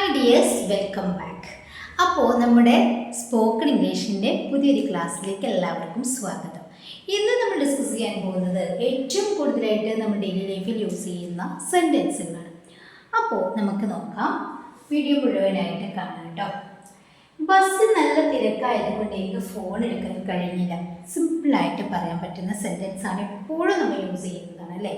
Hi dears, welcome back. അപ്പോൾ നമ്മുടെ spoken ഇംഗ്ലീഷിൻ്റെ പുതിയൊരു ക്ലാസ്സിലേക്ക് എല്ലാവർക്കും സ്വാഗതം. ഇന്ന് നമ്മൾ ഡിസ്കസ് ചെയ്യാൻ പോകുന്നത് ഏറ്റവും കൂടുതലായിട്ട് നമ്മൾ ഡെയിലി ലൈഫിൽ യൂസ് ചെയ്യുന്ന സെൻറ്റൻസുകളാണ്. അപ്പോൾ നമുക്ക് നോക്കാം, വീഡിയോ മുഴുവനായിട്ട് കാണാം കേട്ടോ. ബസ്സിൽ നല്ല തിരക്കായതുകൊണ്ട് എനിക്ക് ഫോൺ എടുക്കാൻ കഴിഞ്ഞില്ല. സിമ്പിളായിട്ട് പറയാൻ പറ്റുന്ന സെൻറ്റൻസാണ്, എപ്പോഴും നമ്മൾ യൂസ് ചെയ്യുന്നതാണ് അല്ലേ.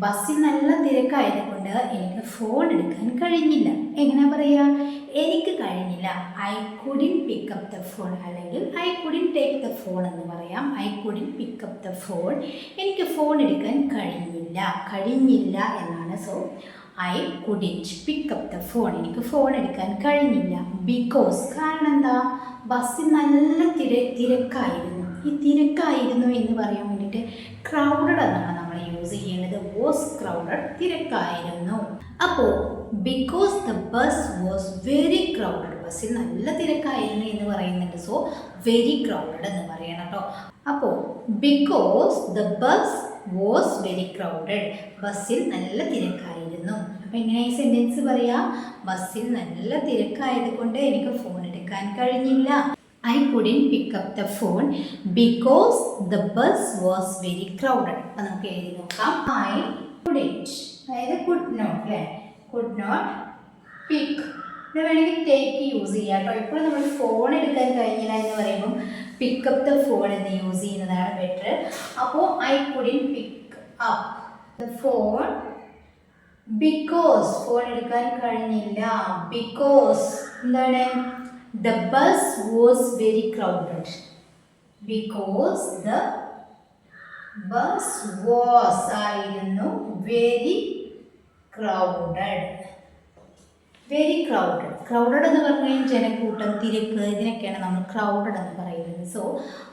ബസ്സിൽ നല്ല തിരക്കായതുകൊണ്ട് എനിക്ക് ഫോൺ എടുക്കാൻ കഴിഞ്ഞില്ല. എങ്ങനെ പറയുക? എനിക്ക് കഴിഞ്ഞില്ല. I couldn't pick up the phone, അല്ലെങ്കിൽ I couldn't take the phone എന്ന് പറയാം. I couldn't pick up the phone, എനിക്ക് ഫോൺ എടുക്കാൻ കഴിഞ്ഞില്ല എന്നാണ്. So I couldn't pick up the phone, എനിക്ക് ഫോൺ എടുക്കാൻ കഴിഞ്ഞില്ല. ബിക്കോസ്, കാരണം എന്താ? ബസ്സിൽ നല്ല തിരക്കായിരുന്നു. ഈ തിരക്കായിരുന്നു എന്ന് പറയാൻ വേണ്ടിയിട്ട് ക്രൗഡഡ് എന്നാണ് നമ്മൾ യൂസ് ചെയ്യേണ്ടത്. വാസ് ക്രൗഡഡ്, തിരക്കായിരുന്നു. അപ്പോൾ because the bus was very crowded, ബസ്സിൽ നല്ല തിരക്കായിരുന്നു എന്ന് പറയുന്നുണ്ട്. സോ വെരി ക്രൗഡഡ് എന്ന് പറയണം കേട്ടോ. അപ്പോൾ because the bus was very crowded, ബസ്സിൽ നല്ല തിരക്കായിരുന്നു. അപ്പോൾ എങ്ങനെ ഈ സെൻറ്റൻസ് പറയാം? ബസ്സിൽ നല്ല തിരക്കായത് കൊണ്ട് എനിക്ക് ഫോൺ എടുക്കാൻ കഴിഞ്ഞില്ല. I couldn't pick up the phone because the bus was very crowded. അപ്പോൾ നമുക്ക് എഴുതി നോക്കാം. I couldn't, അതായത് could not അല്ലേ, could not pick. ഇവിടെ വേണമെങ്കിൽ ടേക്ക് യൂസ് ചെയ്യാം കേട്ടോ. ഇപ്പോൾ നമ്മൾ ഫോൺ എടുക്കാൻ കഴിഞ്ഞില്ല എന്ന് പറയുമ്പം പിക്കപ്പ് ദ ഫോൺ എന്ന് യൂസ് ചെയ്യുന്നതാണ് ബെറ്റർ. അപ്പോൾ I couldn't pick up the phone because, phone എടുക്കാൻ കഴിഞ്ഞില്ല because എന്താണ്? The bus was very crowded. Because the bus was ആയിരുന്നു very crowded. വെരി ക്രൗഡഡ് എന്ന് പറഞ്ഞു കഴിഞ്ഞാൽ ജനക്കൂട്ടം, തിരക്ക്, ഇതിനൊക്കെയാണ് നമ്മൾ ക്രൗഡഡ് എന്ന് പറയുന്നത്. സോ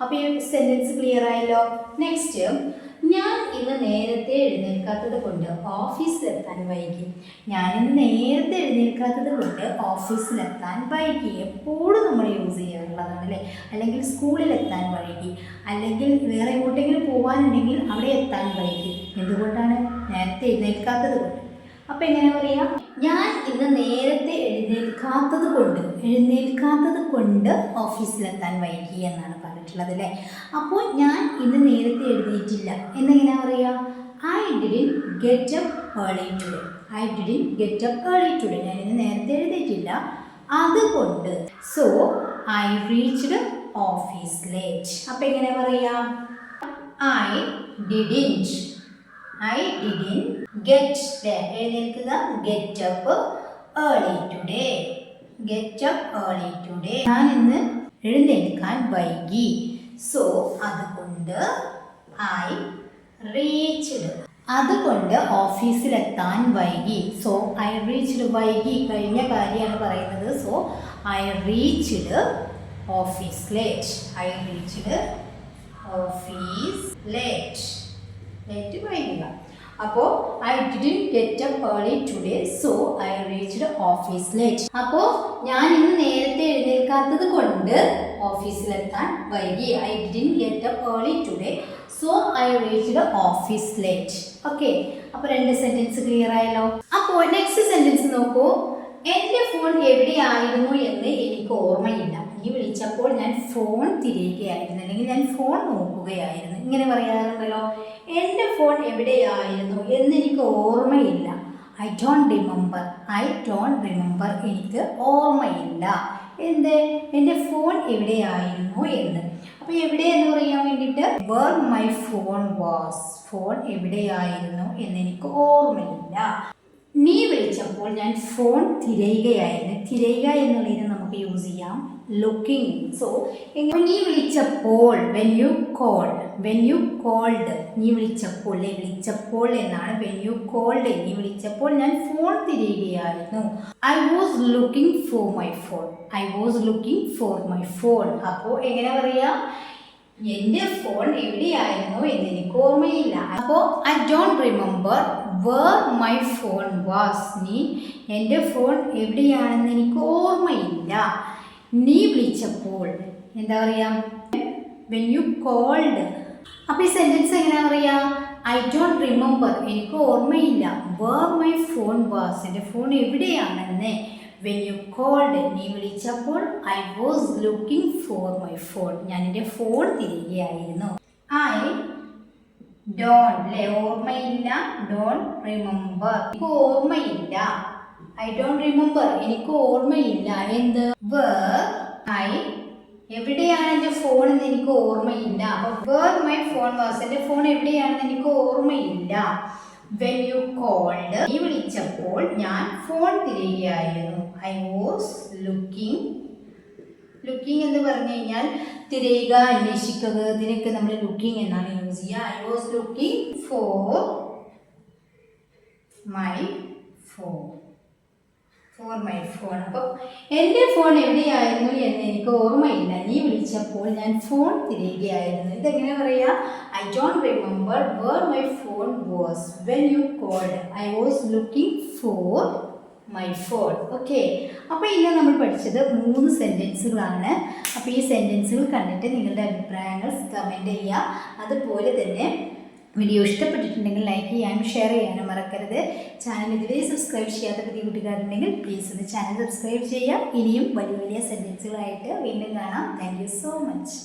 അപ്പോൾ ഈ സെൻറ്റൻസ് ക്ലിയർ ആയല്ലോ. നെക്സ്റ്റ്, ഞാൻ ഇന്ന് നേരത്തെ എഴുന്നേൽക്കാത്തത് കൊണ്ട് ഓഫീസിലെത്താൻ വൈകി. ഞാനിന്ന് നേരത്തെ എഴുന്നേൽക്കാത്തത് കൊണ്ട് ഓഫീസിലെത്താൻ വൈകി. എപ്പോഴും നമ്മൾ യൂസ് ചെയ്യാറുള്ളതാണ് അല്ലേ. അല്ലെങ്കിൽ സ്കൂളിലെത്താൻ വൈകി, അല്ലെങ്കിൽ വേറെ എങ്ങോട്ടെങ്കിലും പോകാനുണ്ടെങ്കിൽ അവിടെ എത്താൻ വൈകി. എന്തുകൊണ്ടാണ്? നേരത്തെ എഴുന്നേൽക്കാത്തത് കൊണ്ട്. അപ്പോൾ എങ്ങനെ പറയാം? ഞാൻ ഇന്ന് നേരത്തെ എഴുന്നേൽക്കാത്തത് കൊണ്ട് ഓഫീസിലെത്താൻ വൈകി എന്നാണ് പറഞ്ഞിട്ടുള്ളത് അല്ലേ. അപ്പോൾ ഞാൻ ഇന്ന് നേരത്തെ എഴുന്നേറ്റില്ല എന്നെങ്ങനെയാണ് പറയുക? I didn't get up early today. ഞാൻ ഇന്ന് നേരത്തെ എഴുന്നേറ്റില്ല, അതുകൊണ്ട്. So I reached office late. അപ്പോൾ എങ്ങനെ പറയാം? ഐ ഡിഡിൻറ്റ് എഴുന്നേൽക്കുക, ഗെറ്റ് അപ്പ് ഏർലി ടുഡേ. ഞാൻ ഇന്ന് എഴുന്നേൽക്കാൻ വൈകി. സോ അതുകൊണ്ട് ഐ റീച്ച്ഡ്, അതുകൊണ്ട് ഓഫീസിലെത്താൻ വൈകി. സോ ഐ റീച്ച്ഡ്, വൈകി കഴിഞ്ഞ കാര്യമാണ് പറയുന്നത്. So I reached office late. വൈകുക. അപ്പോൾ I didn't get up early today, so I reached office late. അപ്പോൾ ഞാൻ ഇന്ന് നേരത്തെ എഴുന്നേൽക്കാത്തത് കൊണ്ട് ഓഫീസിലെത്താൻ വൈകി. I didn't get up early today, so I reached office late. Okay, അപ്പോൾ രണ്ട് സെൻറ്റൻസ് ക്ലിയർ ആയല്ലോ. അപ്പോൾ നെക്സ്റ്റ് സെൻറ്റൻസ് നോക്കൂ. എൻ്റെ ഫോൺ എവിടെയായിരുന്നു എന്ന് എനിക്ക് ഓർമ്മയില്ല. നീ വിളിച്ചപ്പോൾ ഞാൻ ഫോൺ തിരയുകയായിരുന്നു, അല്ലെങ്കിൽ ഞാൻ ഫോൺ നോക്കുകയായിരുന്നു. ഇങ്ങനെ പറയാറുണ്ടല്ലോ. എൻ്റെ ഫോൺ എവിടെയായിരുന്നു എന്ന് എനിക്ക് ഓർമ്മയില്ല. ഐ ഡോണ്ട് റിമെമ്പർ, എനിക്ക് ഓർമ്മയില്ല. എൻ്റെ ഫോൺ എവിടെയായിരുന്നു എന്ന്. അപ്പോൾ എവിടെ എന്ന് പറയാൻ വേണ്ടിയിട്ട് where my phone was, phone എവിടെയായിരുന്നു എന്ന് എനിക്ക് ഓർമ്മയില്ല. നീ വിളിച്ചപ്പോൾ ഞാൻ ഫോൺ തിരയുകയായിരുന്നു. തിരയുക എന്നുള്ളതിന് നമുക്ക് യൂസ് ചെയ്യാം ലുക്കിംഗ്. സോ നീ വിളിച്ചപ്പോൾ, വെൻ യു കോൾഡ്, നീ വിളിച്ചപ്പോൾ എന്നാണ്. വെൻ യു കോൾഡ്, നീ വിളിച്ചപ്പോൾ ഞാൻ ഫോൺ തിരയുകയായിരുന്നു. I was looking for my phone. അപ്പോൾ എങ്ങനെ പറയാം? എൻ്റെ ഫോൺ എവിടെയായിരുന്നു എന്ന് എനിക്ക് ഓർമ്മയില്ല. അപ്പോൾ I don't remember where my phone was. എൻ്റെ ഫോൺ എവിടെയാണെന്ന് എനിക്ക് ഓർമ്മയില്ല. നീ വിളിച്ചപ്പോൾ എന്താ പറയുക? When you called. അപ്പോൾ ഈ സെൻറ്റൻസ് എങ്ങനെയാ പറയുക? ഐ ഡോണ്ട് റിമെമ്പർ, എനിക്ക് ഓർമ്മയില്ല. വേർ മൈ ഫോൺ വാസ്, എൻ്റെ ഫോൺ എവിടെയാണെന്ന്. വെൻ യു കോൾഡ്, നീ വിളിച്ചപ്പോൾ I was looking for my phone, ഞാൻ എൻ്റെ ഫോൺ തിരയുകയായിരുന്നു. ഐ ഡോണ്ട്, അല്ലേ, ഓർമ്മയില്ല, ഡോണ്ട് റിമെമ്പർ, എനിക്ക് ഓർമ്മയില്ല. ഐ ഡോണ്ട് റിമെമ്പർ, എനിക്ക് ഓർമ്മയില്ല. എന്ത്? വേർ ഐ, എവിടെയാണ് എൻ്റെ ഫോൺ എന്ന് എനിക്ക് ഓർമ്മയില്ല. അപ്പോൾ വേർ മൈ ഫോൺ വാസ്, എൻ്റെ ഫോൺ എവിടെയാണെന്ന് എനിക്ക് ഓർമ്മയില്ല. വെൻ യു കോൾഡ്, നീ വിളിച്ചപ്പോൾ ഞാൻ ഫോൺ തിരയുകയായിരുന്നു. ഐ വാസ് ലുക്കിംഗ്, ലുക്കിംഗ് എന്ന് പറഞ്ഞു കഴിഞ്ഞാൽ തിരയുക, അന്വേഷിക്കുക, ഇതിനൊക്കെ നമ്മൾ ലുക്കിംഗ് എന്നാണ് യൂസ് ചെയ്യുക. I was looking for my phone, four my phone. അപ്പം എൻ്റെ ഫോൺ എവിടെയായിരുന്നു എന്ന് എനിക്ക് ഓർമ്മയില്ല, നീ വിളിച്ചപ്പോൾ ഞാൻ ഫോൺ തിരയുകയായിരുന്നു. ഇതെങ്ങനെ പറയുക? I don't remember where my phone was when you called, I was looking for my phone. Okay, അപ്പോൾ ഇന്ന് നമ്മൾ പഠിച്ചത് 3 സെൻറ്റൻസുകളാണ്. അപ്പോൾ ഈ സെൻറ്റൻസുകൾ കണ്ടിട്ട് നിങ്ങളുടെ അഭിപ്രായങ്ങൾ കമൻറ്റ് ചെയ്യുക. അതുപോലെ തന്നെ വീഡിയോ ഇഷ്ടപ്പെട്ടിട്ടുണ്ടെങ്കിൽ ലൈക്ക് ചെയ്യാനും ഷെയർ ചെയ്യാനും മറക്കരുത്. ചാനൽ ഇതുവരെ സബ്സ്ക്രൈബ് ചെയ്യാത്ത പുതിയ കുട്ടിക്കാരുണ്ടെങ്കിൽ പ്ലീസ് ഒന്ന് ചാനൽ സബ്സ്ക്രൈബ് ചെയ്യുക. ഇനിയും വലിയ വലിയ സെൻറ്റൻസുകളായിട്ട് വീണ്ടും കാണാം. Thank you so much.